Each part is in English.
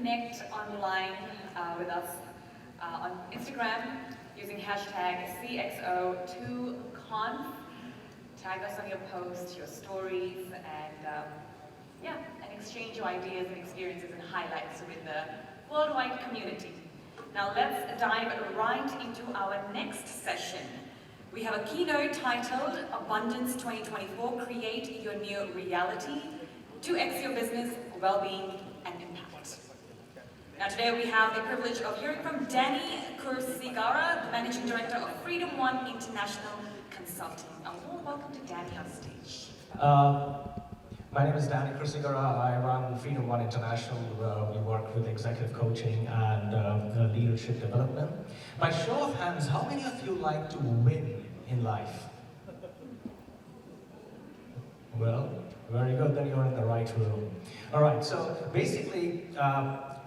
connect online with us on Instagram using hashtag CXO2Conf. Tag us on your posts, your stories, and and exchange your ideas and experiences and highlights within the worldwide community. Now let's dive right into our next session. We have a keynote titled Abundance 2024, Create Your New Reality, 2x your business, well-being, and impact. Now today we have the privilege of hearing from Danny Khursigara, the Managing Director of FreedomOne International Consulting. A warm welcome to Danny on stage. My name is Danny Khursigara. I run FreedomOne International. We work with executive coaching and leadership development. By show of hands, how many of you like to win in life? Well, very good, then you're in the right room. All right, so basically,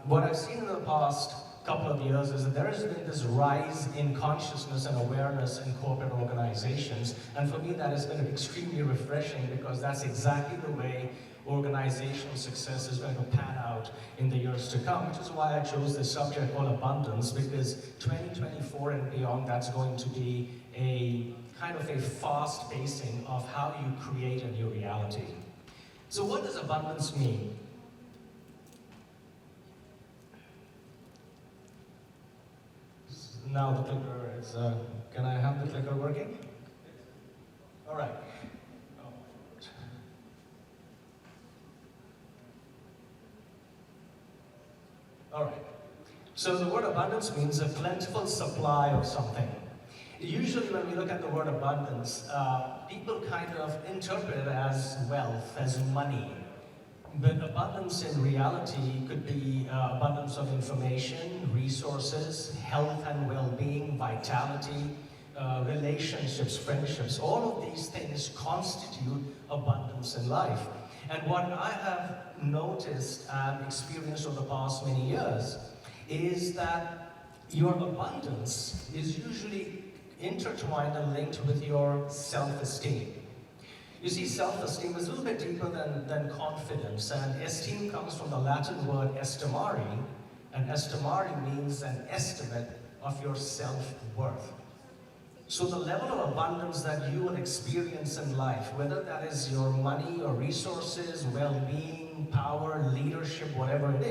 what I've seen in the past couple of years is that there has been this rise in consciousness and awareness in corporate organizations, and for me that has been extremely refreshing because that's exactly the way organizational success is going to pan out in the years to come, which is why I chose this subject called abundance, because 2024 and beyond, that's going to be a kind of a fast pacing of how you create a new reality. So what does abundance mean? Now the clicker is, can I have the clicker working? All right. All right. So the word abundance means a plentiful supply of something. Usually when we look at the word abundance, people kind of interpret it as wealth, as money. But abundance in reality could be abundance of information, resources, health and well-being, vitality, relationships, friendships. All of these things constitute abundance in life. And what I have noticed and experienced over the past many years is that your abundance is usually intertwined and linked with your self-esteem. You see, self-esteem is a little bit deeper than confidence, and esteem comes from the Latin word estimare, and estimare means an estimate of your self-worth. So the level of abundance that you will experience in life, whether that is your money or resources, well-being, power, leadership, whatever it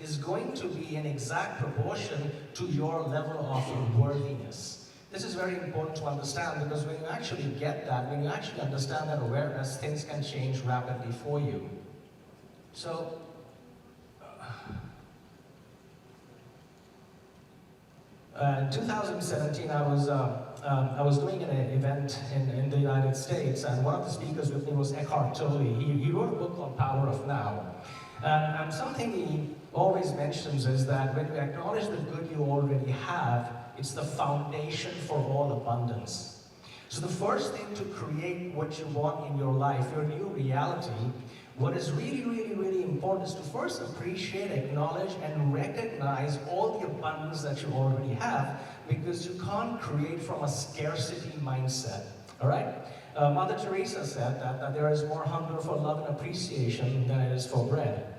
is going to be in exact proportion to your level of worthiness. This is very important to understand because when you actually get that, when you actually understand that awareness, things can change rapidly for you. So, in 2017, I was doing an event in the United States, and one of the speakers with me was Eckhart Tolle. He wrote a book called Power of Now. And something he always mentions is that when you acknowledge the good you already have, it's the foundation for all abundance. So the first thing to create what you want in your life, your new reality, what is really, really, really important is to first appreciate, acknowledge, and recognize all the abundance that you already have, because you can't create from a scarcity mindset, all right? Mother Teresa said that there is more hunger for love and appreciation than it is for bread.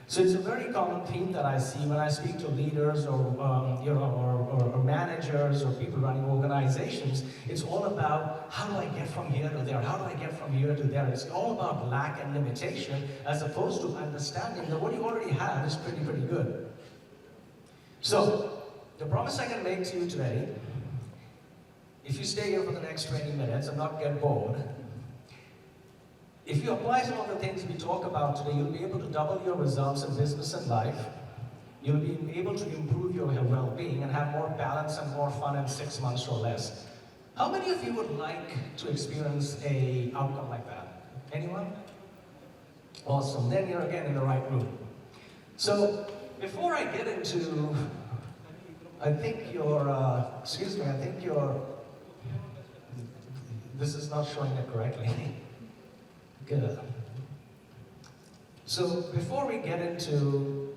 So it's a very common theme that I see when I speak to leaders or managers or people running organizations. It's all about how do I get from here to there? How do I get from here to there? It's all about lack and limitation as opposed to understanding that what you already have is pretty good. So the promise I can make to you today, if you stay here for the next 20 minutes and not get bored, if you apply some of the things we talk about today, you'll be able to double your results in business and life. You'll be able to improve your well-being and have more balance and more fun in 6 months or less. How many of you would like to experience an outcome like that? Anyone? Awesome. Then you're again in the right room. So before I get into, this is not showing it correctly. Good. So before we get into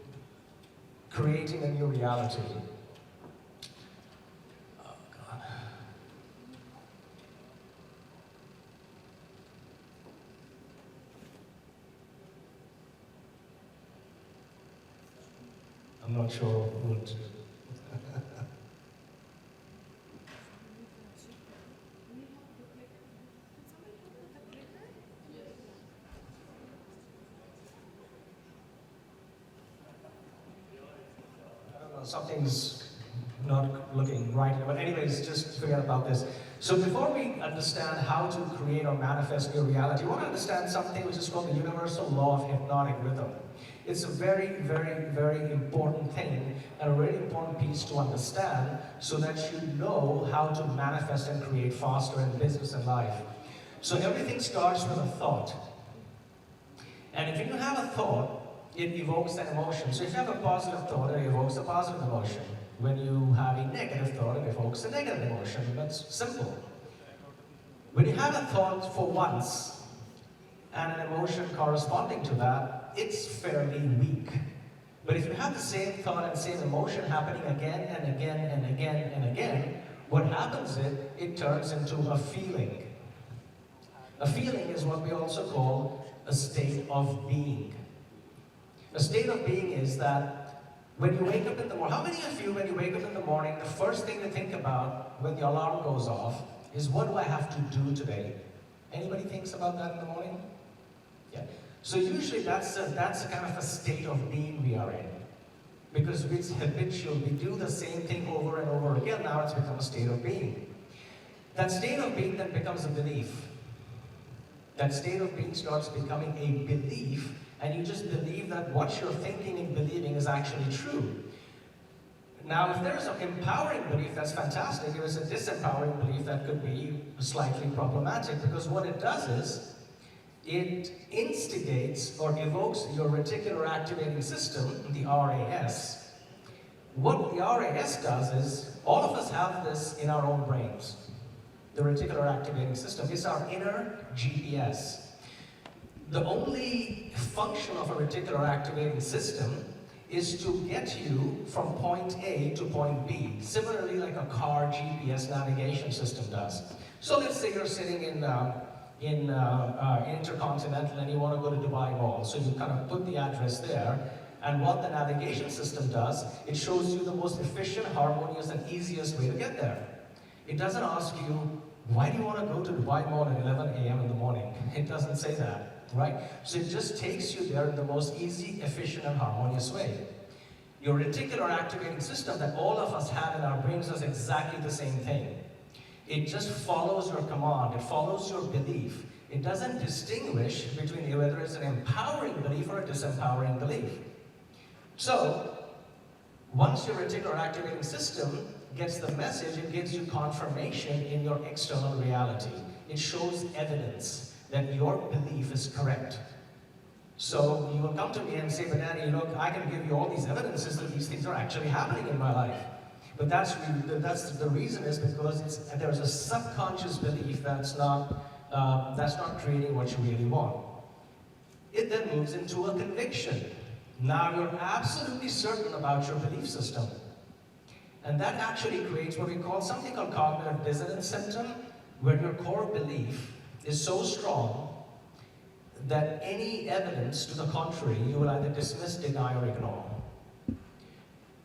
creating a new reality, oh God. not sure would. Something's not looking right here. But anyways, just forget about this. So before we understand how to create or manifest your reality, you want to understand something which is called the universal law of hypnotic rhythm. It's a very, very, very important thing and a very important piece to understand so that you know how to manifest and create faster in business and life. So everything starts with a thought. And if you have a thought, it evokes an emotion. So if you have a positive thought, it evokes a positive emotion. When you have a negative thought, it evokes a negative emotion. That's simple. When you have a thought for once, and an emotion corresponding to that, it's fairly weak. But if you have the same thought and same emotion happening again and again and again and again, what happens is it turns into a feeling. A feeling is what we also call a state of being. A state of being is that when you wake up in the morning, how many of you, when you wake up in the morning, the first thing to think about when the alarm goes off is, what do I have to do today? Anybody thinks about that in the morning? Yeah. So usually that's a kind of a state of being we are in. Because it's habitual, we do the same thing over and over again, now it's become a state of being. That state of being then becomes a belief. That state of being starts becoming a belief, and you just believe that what you're thinking and believing is actually true. Now, if there is an empowering belief, that's fantastic. If there's a disempowering belief, that could be slightly problematic, because what it does is, it instigates or evokes your reticular activating system, the RAS. What the RAS does is, all of us have this in our own brains. The reticular activating system is our inner GPS. The only function of a reticular activating system is to get you from point A to point B, similarly like a car GPS navigation system does. So let's say you're sitting in InterContinental and you want to go to Dubai Mall. So you kind of put the address there, and what the navigation system does, it shows you the most efficient, harmonious, and easiest way to get there. It doesn't ask you, why do you want to go to Dubai Mall at 11 a.m. in the morning? It doesn't say that, right? So it just takes you there in the most easy, efficient, and harmonious way. Your reticular activating system that all of us have in our brains does exactly the same thing. It just follows your command, it follows your belief. It doesn't distinguish between whether it's an empowering belief or a disempowering belief. So, once your reticular activating system gets the message, it gives you confirmation in your external reality. It shows evidence that your belief is correct. So you will come to me and say, but Danny, look, I can give you all these evidences that these things are actually happening in my life. But that's the reason is because there's a subconscious belief that's not creating what you really want. It then moves into a conviction. Now you're absolutely certain about your belief system. And that actually creates what we call something called cognitive dissonance symptom, where your core belief is so strong that any evidence to the contrary, you will either dismiss, deny, or ignore.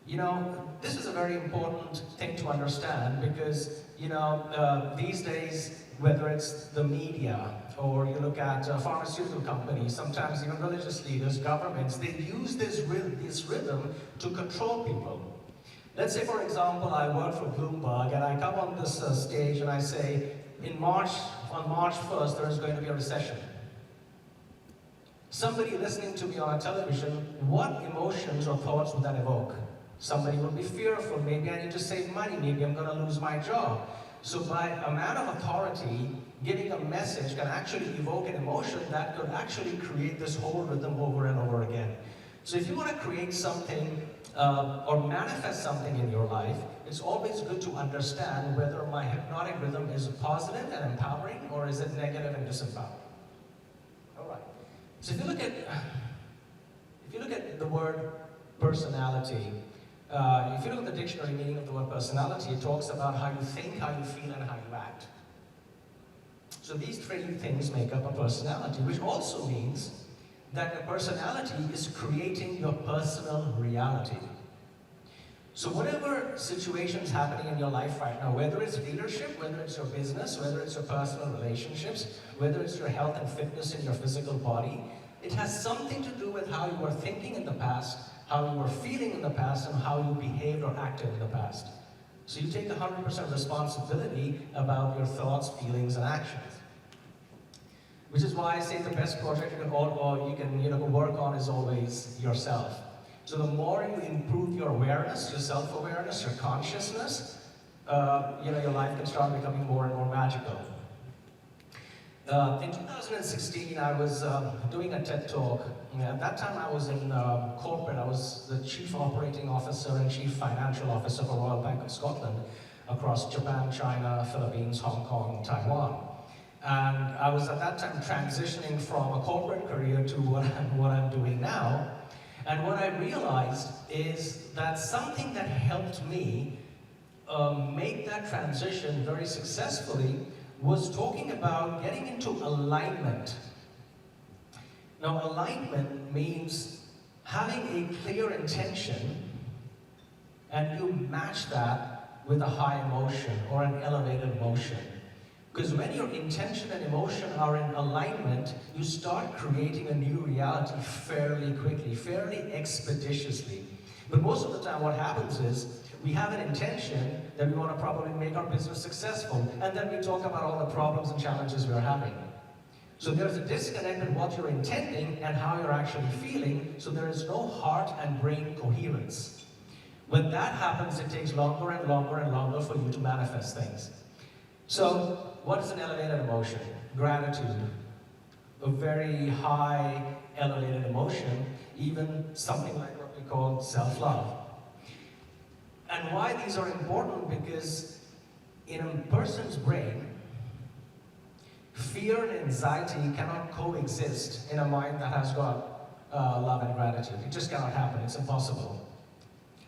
You know, this is a very important thing to understand because, you know, these days, whether it's the media or you look at pharmaceutical companies, sometimes even religious leaders, governments, they use this rhythm to control people. Let's say, for example, I work for Bloomberg and I come on this stage and I say, on March 1st, there is going to be a recession. Somebody listening to me on a television, what emotions or thoughts would that evoke? Somebody will be fearful, maybe I need to save money, maybe I'm going to lose my job. So by a man of authority, giving a message can actually evoke an emotion that could actually create this whole rhythm over and over again. So if you want to create something or manifest something in your life, it's always good to understand whether my hypnotic rhythm is positive and empowering or is it negative and disempowering. All right. So if you look at the word personality, if you look at the dictionary meaning of the word personality, it talks about how you think, how you feel, and how you act. So these three things make up a personality, which also means that a personality is creating your personal reality. So whatever situation's happening in your life right now, whether it's leadership, whether it's your business, whether it's your personal relationships, whether it's your health and fitness in your physical body, it has something to do with how you were thinking in the past, how you were feeling in the past, and how you behaved or acted in the past. So you take 100% responsibility about your thoughts, feelings, and actions. Which is why I say the best project you can work on is always yourself. So the more you improve your awareness, your self-awareness, your consciousness, your life can start becoming more and more magical. In 2016, I was doing a TED Talk. At that time, I was in corporate. I was the Chief Operating Officer and Chief Financial Officer for Royal Bank of Scotland across Japan, China, Philippines, Hong Kong, Taiwan. And I was at that time transitioning from a corporate career to what I'm doing now. And what I realized is that something that helped me make that transition very successfully was talking about getting into alignment. Now, alignment means having a clear intention and you match that with a high emotion or an elevated emotion. Because when your intention and emotion are in alignment, you start creating a new reality fairly quickly, fairly expeditiously. But most of the time what happens is, we have an intention that we want to probably make our business successful, and then we talk about all the problems and challenges we're having. So there's a disconnect in what you're intending and how you're actually feeling, so there is no heart and brain coherence. When that happens, it takes longer and longer and longer for you to manifest things. So, what is an elevated emotion? Gratitude. A very high elevated emotion, even something like what we call self-love. And why these are important? Because in a person's brain, fear and anxiety cannot coexist in a mind that has got love and gratitude. It just cannot happen, it's impossible.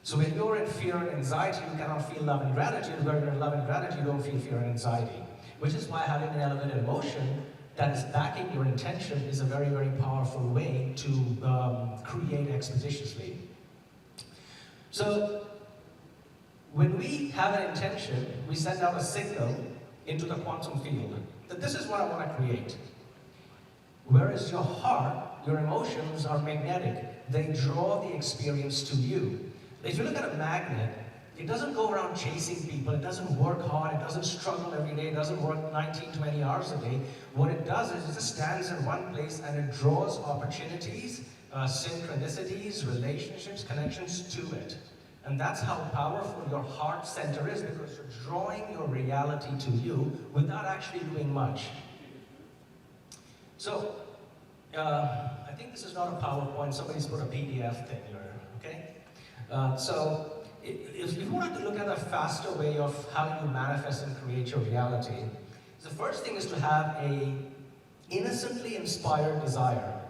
So when you're in fear and anxiety, you cannot feel love and gratitude. When you're in love and gratitude, you don't feel fear and anxiety. Which is why having an elevated emotion that is backing your intention is a very, very powerful way to create expeditiously. So, when we have an intention, we send out a signal into the quantum field that this is what I want to create. Whereas your heart, your emotions are magnetic. They draw the experience to you. If you look at a magnet, it doesn't go around chasing people, it doesn't work hard, it doesn't struggle every day, it doesn't work 19, 20 hours a day. What it does is it just stands in one place and it draws opportunities, synchronicities, relationships, connections to it. And that's how powerful your heart center is, because you're drawing your reality to you without actually doing much. So, I think this is not a PowerPoint, somebody's put a PDF thing here, okay? So, if you wanted to look at a faster way of how you manifest and create your reality, the first thing is to have a innocently inspired desire.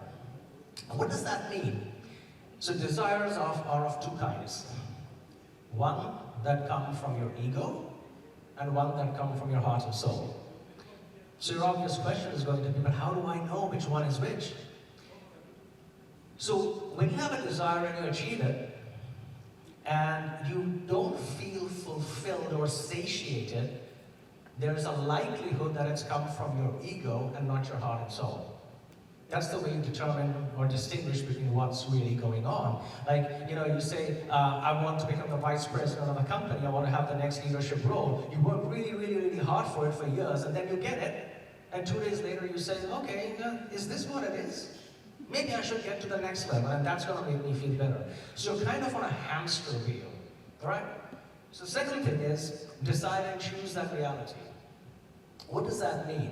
What does that mean? So desires are of two kinds. One that comes from your ego, and one that comes from your heart and soul. So your obvious question is going to be, but how do I know which one is which? So when you have a desire and you achieve it, and you don't feel fulfilled or satiated, there's a likelihood that it's come from your ego and not your heart and soul. That's the way you determine or distinguish between what's really going on. Like, you say, I want to become the vice president of a company, I want to have the next leadership role. You work really, really, really hard for it for years, and then you get it, and 2 days later you say, okay, is this what it is? Maybe I should get to the next level, and that's going to make me feel better. So you're kind of on a hamster wheel, all right? So the second thing is, decide and choose that reality. What does that mean?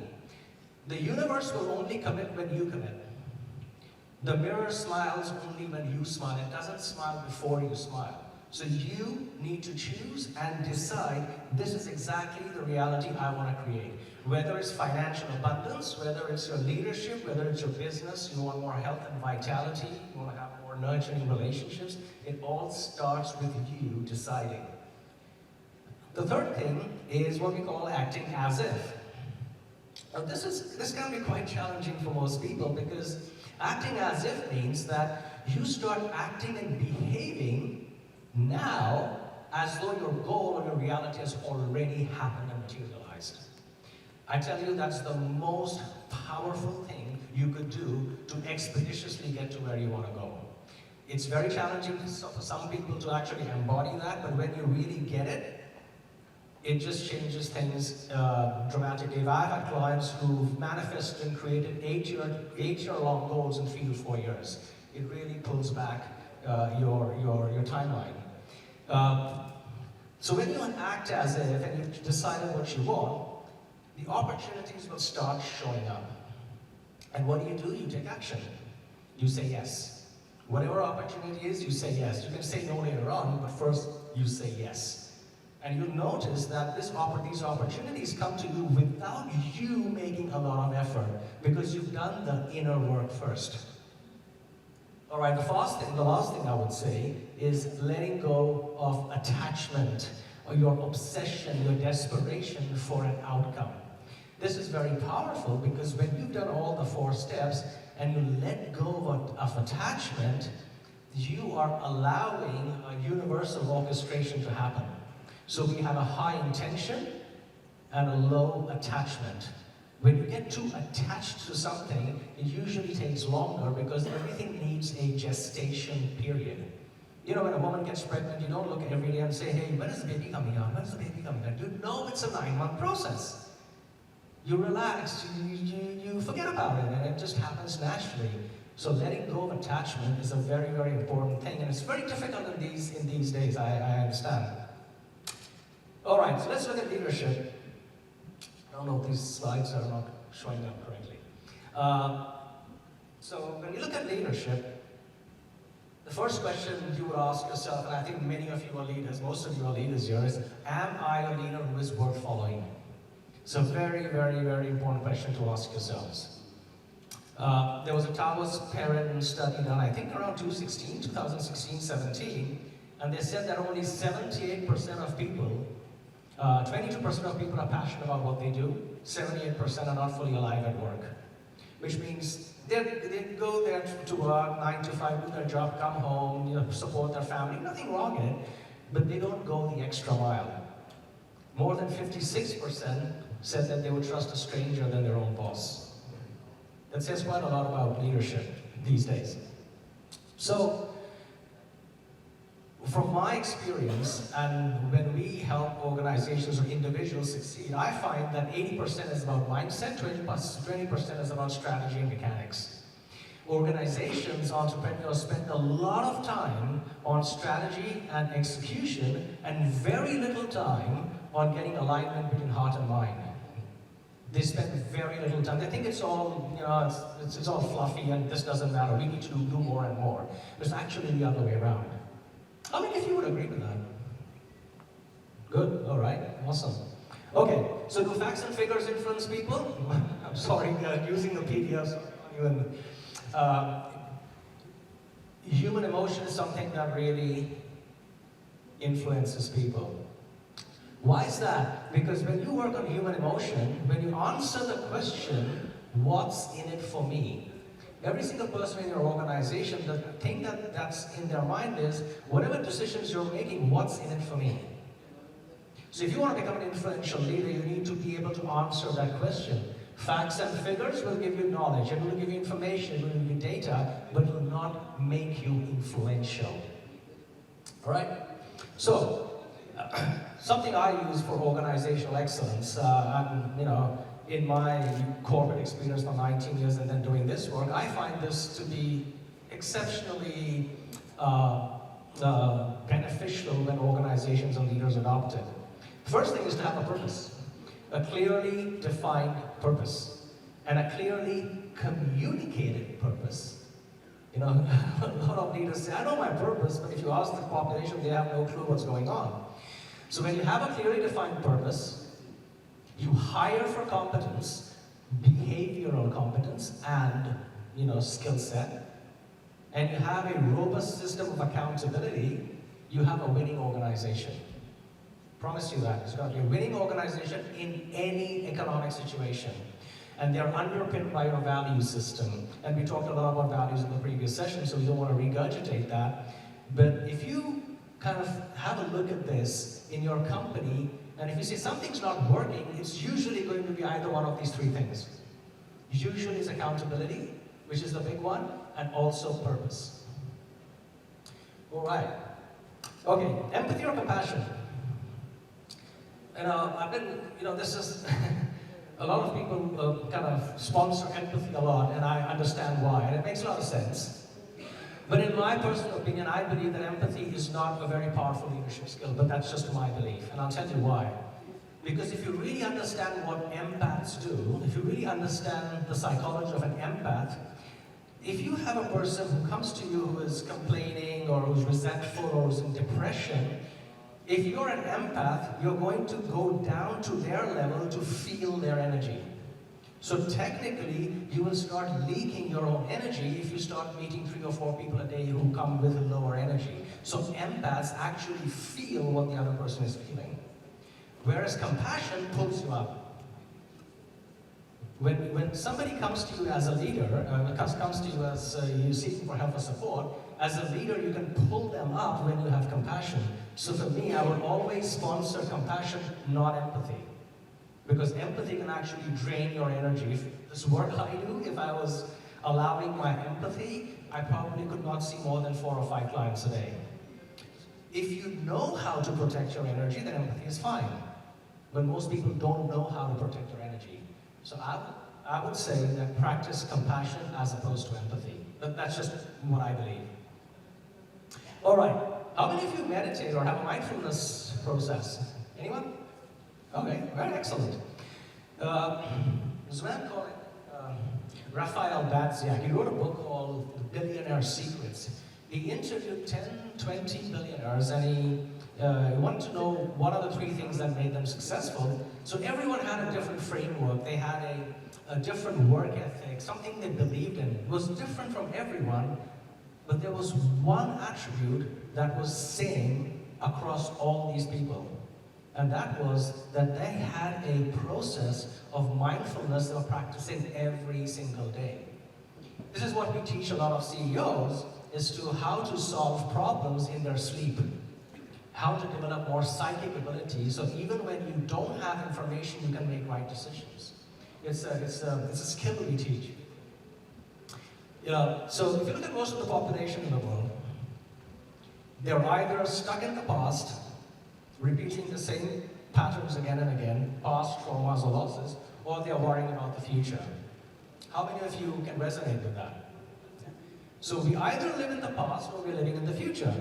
The universe will only commit when you commit. The mirror smiles only when you smile. It doesn't smile before you smile. So you need to choose and decide, this is exactly the reality I want to create. Whether it's financial abundance, whether it's your leadership, whether it's your business, you want more health and vitality, you want to have more nurturing relationships, it all starts with you deciding. The third thing is what we call acting as if. Now this can be quite challenging for most people, because acting as if means that you start acting and behaving now as though your goal or your reality has already happened and materialized. I tell you, that's the most powerful thing you could do to expeditiously get to where you want to go. It's very challenging for some people to actually embody that, but when you really get it, it just changes things dramatically. I've had clients who've manifested and created eight-year-long goals in 3 to 4 years. It really pulls back your timeline. So when you act as if and you've decided what you want, the opportunities will start showing up. And what do? You take action. You say yes. Whatever opportunity is, you say yes. You can say no later on, but first you say yes. And you'll notice that these opportunities come to you without you making a lot of effort, because you've done the inner work first. All right, the last thing I would say is letting go of attachment, or your obsession, your desperation for an outcome. This is very powerful, because when you've done all the 4 steps and you let go of attachment, you are allowing a universal orchestration to happen. So we have a high intention and a low attachment. When you get too attached to something, it usually takes longer, because everything needs a gestation period. You know, when a woman gets pregnant, you don't look every day and say, hey, when is the baby coming out? When is the baby coming out? You know it's a 9-month process. You relax, you forget about it, and it just happens naturally. So letting go of attachment is a very, very important thing, and it's very difficult in these days, I understand. All right, so let's look at leadership. I don't know if these slides are not showing up correctly. So when you look at leadership, the first question you would ask yourself, and I think many of you are leaders, most of you are leaders here, is, am I a leader who is worth following? It's a very, very, very important question to ask yourselves. There was a Towers parent study done, I think around 2016-17, and they said that only 78% of people, 22% of people are passionate about what they do, 78% are not fully alive at work. Which means they go there to work, 9 to 5, do their job, come home, support their family, nothing wrong in it, but they don't go the extra mile. More than 56% said that they would trust a stranger than their own boss. That says quite a lot about leadership these days. So, from my experience, and when we help organizations or individuals succeed, I find that 80% is about mindset, 20% is about strategy and mechanics. Organizations, entrepreneurs spend a lot of time on strategy and execution, and very little time on getting alignment between heart and mind. They spend very little time. They think it's all, it's all fluffy and this doesn't matter. We need to do more and more. But it's actually the other way around. How many of you would agree with that? Good, all right, awesome. Okay, so do facts and figures influence people? I'm sorry, using the PDFs. Human emotion is something that really influences people. Why is that? Because when you work on human emotion, when you answer the question, what's in it for me? Every single person in your organization, the thing that's in their mind is, whatever decisions you're making, what's in it for me? So if you want to become an influential leader, you need to be able to answer that question. Facts and figures will give you knowledge, it will give you information, it will give you data, but it will not make you influential. All right? So, something I use for organizational excellence, in my corporate experience for 19 years and then doing this work, I find this to be exceptionally beneficial when organizations and leaders adopt it. The first thing is to have a purpose, a clearly defined purpose, and a clearly communicated purpose. A lot of leaders say, I know my purpose, but if you ask the population, they have no clue what's going on. So when you have a clearly defined purpose, you hire for competence, behavioral competence, and skill set, and you have a robust system of accountability, you have a winning organization. Promise you that. It's going to be a winning organization in any economic situation. And they're underpinned by your value system. And we talked a lot about values in the previous session, so we don't want to regurgitate that. But if you kind of have a look at this in your company, and if you see something's not working, it's usually going to be either one of these three things. Usually it's accountability, which is the big one, and also purpose. All right. Okay, empathy or compassion? I've been, this is, a lot of people kind of sponsor empathy a lot, and I understand why, and it makes a lot of sense. But in my personal opinion, I believe that empathy is not a very powerful leadership skill, but that's just my belief, and I'll tell you why. Because if you really understand what empaths do, if you really understand the psychology of an empath, if you have a person who comes to you who is complaining or who's resentful or who's in depression, if you're an empath, you're going to go down to their level to feel their energy. So technically, you will start leaking your own energy if you start meeting 3 or 4 people a day who come with lower energy. So empaths actually feel what the other person is feeling. Whereas compassion pulls you up. When somebody comes to you as a leader, comes to you as you seeking for help or support, as a leader you can pull them up when you have compassion. So for me, I would always sponsor compassion, not empathy. Because empathy can actually drain your energy. If this work I do, if I was allowing my empathy, I probably could not see more than 4 or 5 clients a day. If you know how to protect your energy, then empathy is fine. But most people don't know how to protect their energy. So I would say that practice compassion as opposed to empathy. That's just what I believe. All right. How many of you meditate or have a mindfulness process? Anyone? Okay, very excellent. There's a man called Raphael Badziak. He wrote a book called The Billionaire Secrets. He interviewed 10, 20 billionaires, and he wanted to know what are the 3 things that made them successful. So everyone had a different framework. They had a different work ethic, something they believed in. It was different from everyone, but there was one attribute that was same across all these people. And that was that they had a process of mindfulness they were practicing every single day. This is what we teach a lot of CEOs, is to how to solve problems in their sleep. How to develop more psychic ability, so even when you don't have information, you can make right decisions. It's a skill we teach. So if you look at most of the population in the world, they're either stuck in the past, repeating the same patterns again and again, past traumas or losses, or they're worrying about the future. How many of you can resonate with that? So we either live in the past or we're living in the future.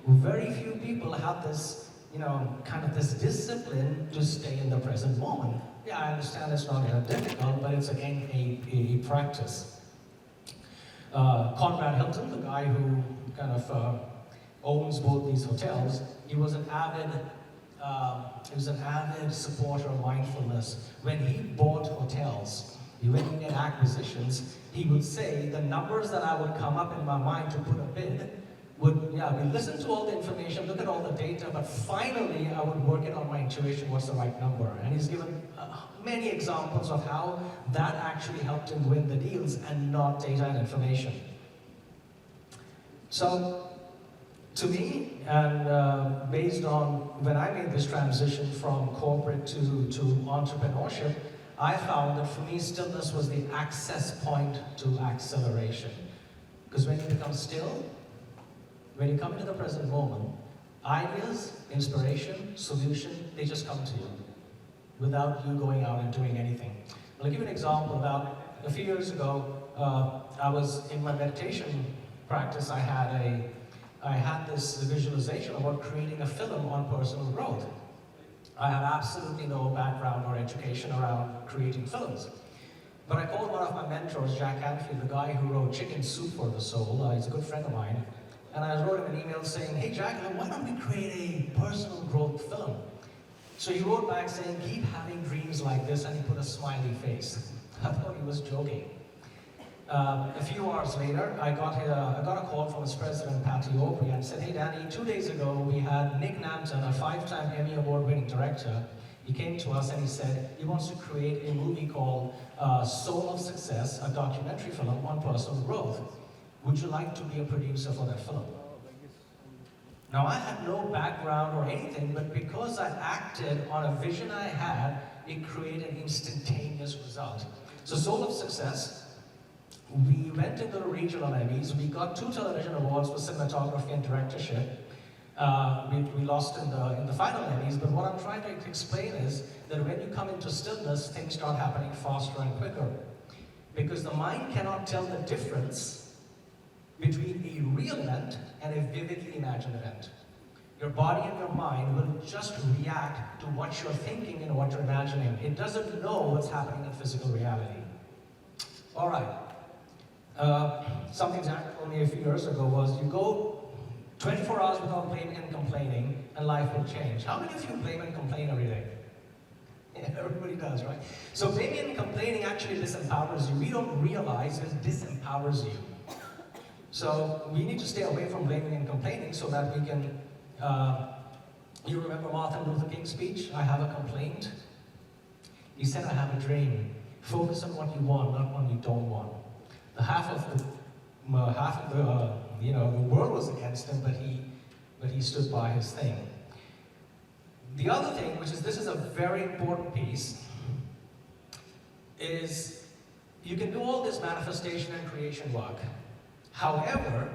Very few people have this, kind of this discipline to stay in the present moment. Yeah, I understand it's not difficult, but it's again a practice. Conrad Hilton, the guy who kind of owns both these hotels, he was an avid supporter of mindfulness. When he bought hotels, when he did acquisitions, he would say the numbers that I would come up in my mind to put a bid we listen to all the information, look at all the data, but finally I would work it on my intuition, what's the right number. And he's given many examples of how that actually helped him win the deals and not data and information. So, to me, and based on when I made this transition from corporate to entrepreneurship, I found that for me, stillness was the access point to acceleration. Because when you become still, when you come into the present moment, ideas, inspiration, solution, they just come to you without you going out and doing anything. I'll give you an example. About a few years ago, I was in my meditation practice. I had this visualization about creating a film on personal growth. I have absolutely no background or education around creating films. But I called one of my mentors, Jack Canfield, the guy who wrote Chicken Soup for the Soul. He's a good friend of mine. And I wrote him an email saying, hey Jack, why don't we create a personal growth film? So he wrote back saying, keep having dreams like this, and he put a smiley face. I thought he was joking. A few hours later, I got a call from his president, Patty Aubrey, and said, hey Danny, 2 days ago we had Nick Nampton, a 5-time Emmy Award-winning director. He came to us and he said he wants to create a movie called Soul of Success, a documentary film on personal growth. Would you like to be a producer for that film? Now, I had no background or anything, but because I acted on a vision I had, it created instantaneous result. So, Soul of Success, we went into the regional Emmys. We got 2 television awards for cinematography and directorship. We lost in the final Emmys, but what I'm trying to explain is that when you come into stillness, things start happening faster and quicker. Because the mind cannot tell the difference between a real event and a vividly imagined event. Your body and your mind will just react to what you're thinking and what you're imagining. It doesn't know what's happening in physical reality. All right. Something Zach told me a few years ago was, you go 24 hours without blaming and complaining, and life will change. How many of you blame and complain every day? Yeah, everybody does, right? So blaming and complaining actually disempowers you. We don't realize it disempowers you. So we need to stay away from blaming and complaining so that we can, you remember Martin Luther King's speech, I have a complaint? He said, I have a dream. Focus on what you want, not what you don't want. The half of the world was against him, but he stood by his thing. The other thing, this is a very important piece, is you can do all this manifestation and creation work. However,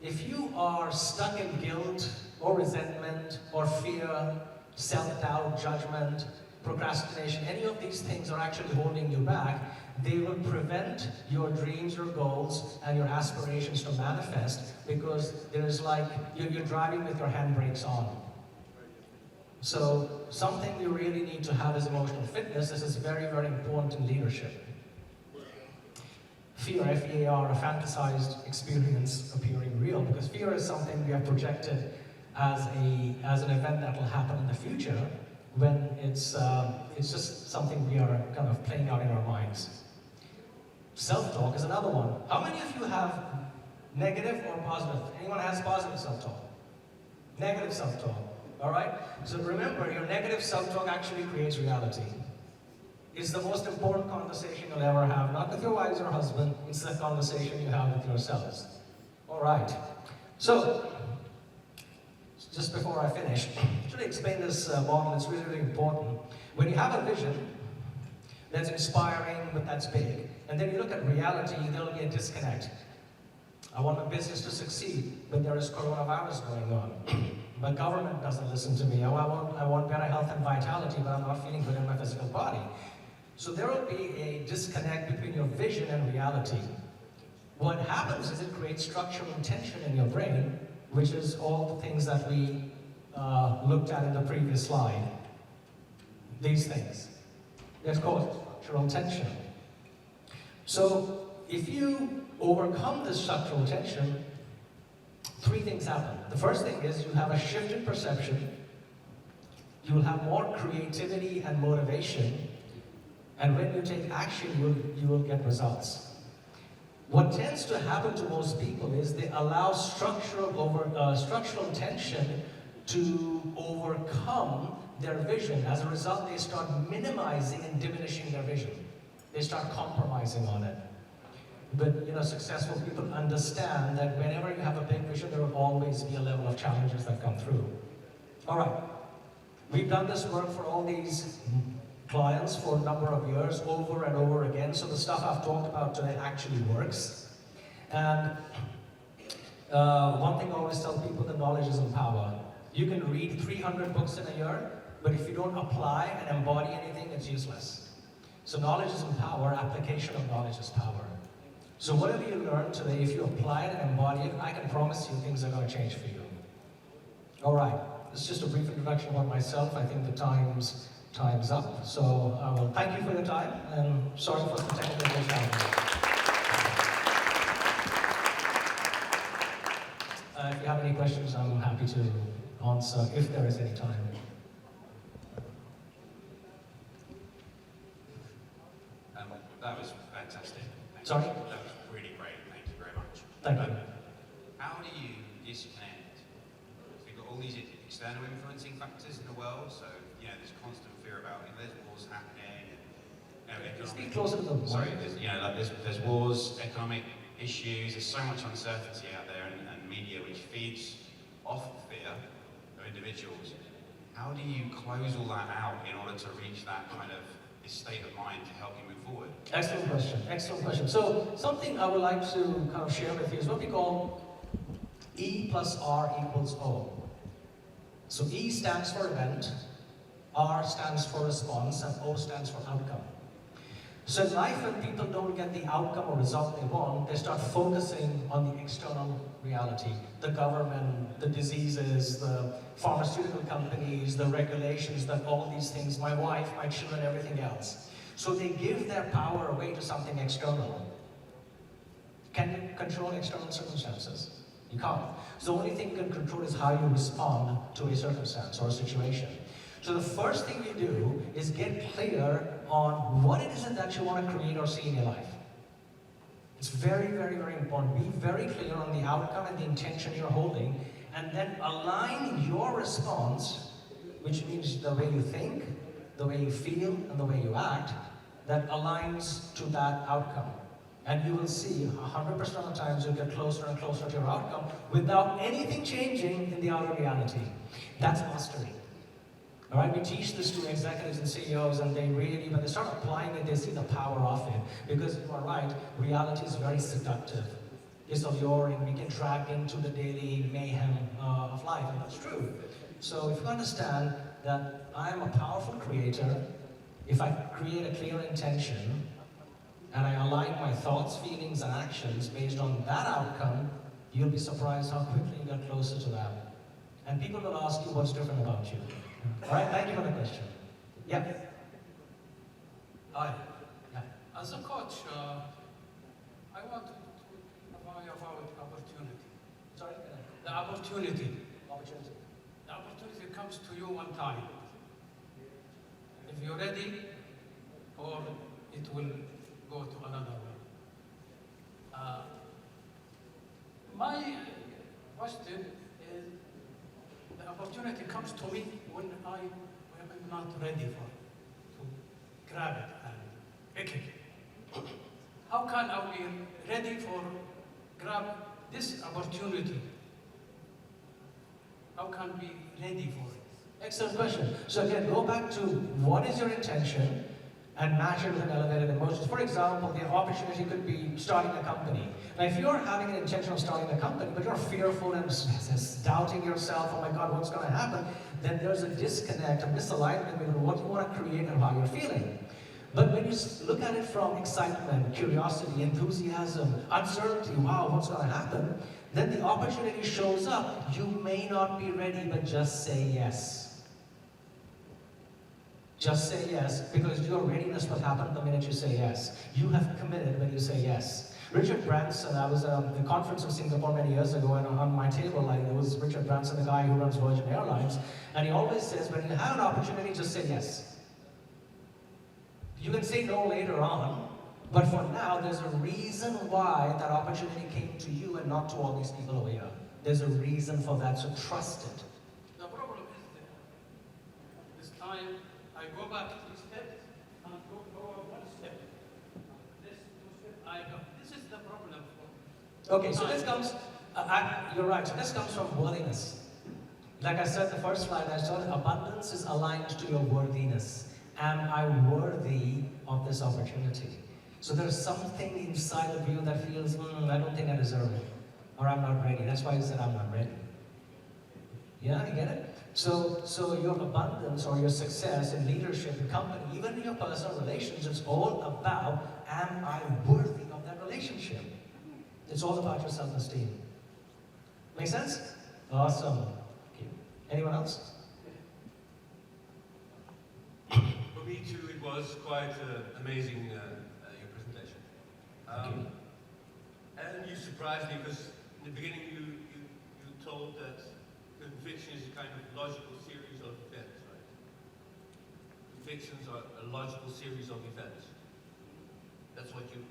if you are stuck in guilt or resentment or fear, self-doubt, judgment, procrastination, any of these things are actually holding you back, they will prevent your dreams, your goals, and your aspirations to manifest, because there's like, you're driving with your handbrakes on. So something you really need to have is emotional fitness. This is very, very important in leadership. Fear, F-E-A-R, a fantasized experience appearing real, because fear is something we have projected as an event that will happen in the future, when it's just something we are kind of playing out in our minds. Self-talk is another one. How many of you have negative or positive? Anyone has positive self-talk? Negative self-talk, all right? So remember, your negative self-talk actually creates reality. It's the most important conversation you'll ever have, not with your wives or husband, it's the conversation you have with yourselves. All right. So, just before I finish, I should explain this model. It's really, really important. When you have a vision that's inspiring, but that's big, and then you look at reality, there'll be a disconnect. I want my business to succeed, but there is coronavirus going on. My government doesn't listen to me. I want better health and vitality, but I'm not feeling good in my physical body. So there will be a disconnect between your vision and reality. What happens is it creates structural tension in your brain, which is all the things that we looked at in the previous slide. These things. That's called structural tension. So if you overcome this structural tension, 3 things happen. The first thing is you have a shift in perception, you will have more creativity and motivation, and when you take action, you will get results. What tends to happen to most people is they allow structural tension to overcome their vision. As a result, they start minimizing and diminishing their vision. They start compromising on it. But successful people understand that whenever you have a big vision, there will always be a level of challenges that come through. All right, we've done this work for all these clients for a number of years, over and over again, so the stuff I've talked about today actually works. And one thing I always tell people, that knowledge is in power. You can read 300 books in a year, but if you don't apply and embody anything, it's useless. So knowledge is in power, application of knowledge is power. So whatever you learn today, if you apply it and embody it, I can promise you things are going to change for you. All right, this is just a brief introduction about myself. I think the time's up. So I will thank you for your time, and sorry for the technical challenges. If you have any questions, I'm happy to answer if there is any time. That was fantastic. Sorry? That was really great. Thank you very much. Thank you. How do you disconnect? We've got all these external influencing factors in the world, so there's constant fear about there's wars happening, and Speak closer to the mic. Sorry, there's wars, economic issues. There's so much uncertainty out there, and media which feeds off fear of individuals. How do you close all that out in order to reach that kind of this state of mind to help you move forward? Excellent question, excellent question. So something I would like to kind of share with you is what we call E plus R equals O. So E stands for event, R stands for response, and O stands for outcome. So in life, when people don't get the outcome or result they want, they start focusing on the external reality. The government, the diseases, the pharmaceutical companies, the regulations, all these things, my wife, my children, everything else. So they give their power away to something external. Can you control external circumstances? You can't. So the only thing you can control is how you respond to a circumstance or a situation. So the first thing you do is get clear on what it is that you want to create or see in your life. It's very, very, very important. Be very clear on the outcome and the intention you're holding, and then align your response, which means the way you think, the way you feel, and the way you act, that aligns to that outcome. And you will see 100% of the times you'll get closer and closer to your outcome without anything changing in the outer reality. That's mastery. All right, we teach this to executives and CEOs, and they really, when they start applying it, they see the power of it. Because you are right, reality is very seductive. It's alluring, we get dragged into the daily mayhem of life, and that's true. So if you understand that I am a powerful creator, if I create a clear intention, and I align my thoughts, feelings, and actions based on that outcome, you'll be surprised how quickly you get closer to that. And people will ask you what's different about you. All right, thank you for the question. Yeah. Hi. Yeah. As a coach, I want to talk about opportunity. Sorry? The opportunity. Opportunity. The opportunity comes to you one time. If you're ready, or it will go to another way. My question is, the opportunity comes to me when I'm not ready for it, to grab it and pick it. How can I be ready for grab this opportunity? How can we be ready for it? Excellent question. So again, go back to what is your intention and match it with an elevated emotions. For example, the opportunity could be starting a company. Now, if you're having an intention of starting a company, but you're fearful and doubting yourself, oh my God, what's going to happen? Then there's a disconnect, a misalignment between what you want to create and how you're feeling. But when you look at it from excitement, curiosity, enthusiasm, uncertainty, wow, what's going to happen? Then the opportunity shows up. You may not be ready, but just say yes. Just say yes, because your readiness will happen the minute you say yes. You have committed when you say yes. Richard Branson, I was at the conference in Singapore many years ago, and on my table, there was Richard Branson, the guy who runs Virgin Airlines, and he always says, when you have an opportunity, just say yes. You can say no later on, but for now, there's a reason why that opportunity came to you and not to all these people over here. There's a reason for that, so trust it. The problem is this time I go back 3 steps and go up 1 step. This 2 steps, this is the problem. Okay, so this comes, you're right, so this comes from worthiness. Like I said, the first slide I saw, abundance is aligned to your worthiness. Am I worthy of this opportunity? So there's something inside of you that feels, I don't think I deserve it, or I'm not ready. That's why you said I'm not ready. Yeah, you get it? So your abundance or your success in leadership, in company, even in your personal relationships, it's all about, am I worthy of that relationship? It's all about your self-esteem. Make sense? Awesome. Okay. Anyone else? For me too, it was quite amazing, your presentation. And you surprised me because in the beginning you told that conviction is a kind of logical series of events, right? Convictions are a logical series of events. That's what your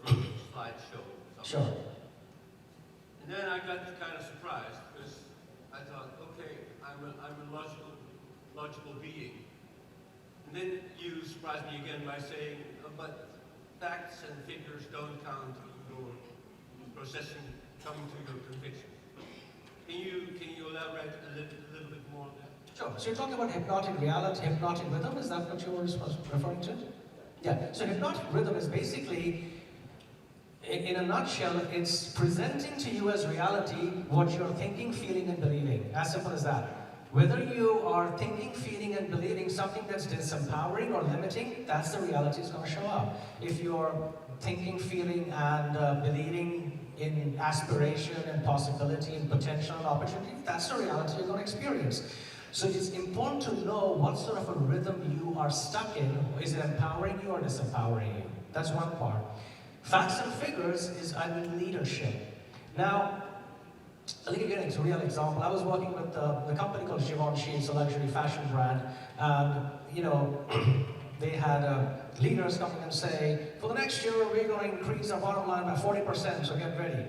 first slide showed. Sure. And then I got kind of surprised because I thought, okay, I'm a logical being. And then you surprised me again by saying, but facts and figures don't count in your processing coming to your conviction. Can you elaborate a little bit more on that? Sure. So you're talking about hypnotic reality, hypnotic rhythm, is that what you were referring to? Yeah. So hypnotic rhythm is basically, in a nutshell, it's presenting to you as reality what you're thinking, feeling, and believing. As simple as that. Whether you are thinking, feeling, and believing something that's disempowering or limiting, that's the reality that's going to show up. If you're thinking, feeling, and believing in aspiration and possibility and potential and opportunity, that's the reality you're going to experience. So it's important to know what sort of a rhythm you are stuck in. Is it empowering you or disempowering you? That's one part. Facts and figures is, I mean, leadership. Now, let me get into a real example. I was working with the company called Givenchy. It's a luxury fashion brand. And, you know, they had leaders come in and say, for the next year, we're going to increase our bottom line by 40%, so get ready.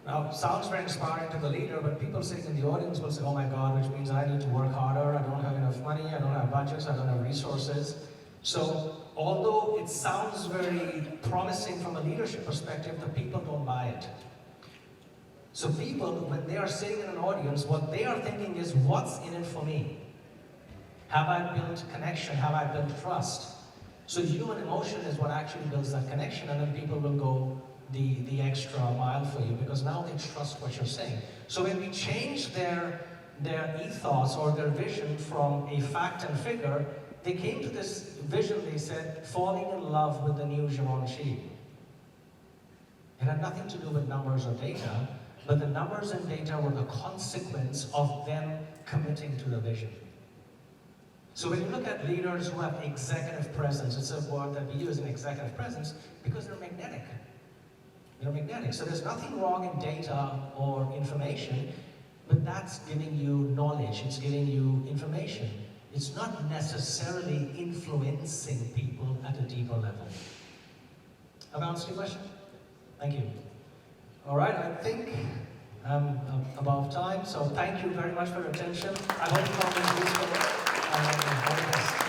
Now, it sounds very inspiring to the leader, but people sitting in the audience will say, oh my God, which means I need to work harder, I don't have enough money, I don't have budgets, I don't have resources. So, although it sounds very promising from a leadership perspective, the people don't buy it. So people, when they are sitting in an audience, what they are thinking is, what's in it for me? Have I built connection? Have I built trust? So human emotion is what actually builds that connection, and then people will go the extra mile for you, because now they trust what you're saying. So when we change their ethos or their vision from a fact and figure, they came to this vision, they said, falling in love with the new Givenchy. It had nothing to do with numbers or data, but the numbers and data were the consequence of them committing to the vision. So when you look at leaders who have executive presence, it's a word that we use in executive presence because they're magnetic. They're magnetic. So there's nothing wrong in data or information, but that's giving you knowledge, it's giving you information. It's not necessarily influencing people at a deeper level. Have I answered your question? Thank you. All right, I think I'm above time, so thank you very much for your attention. I hope you found this useful. All the best.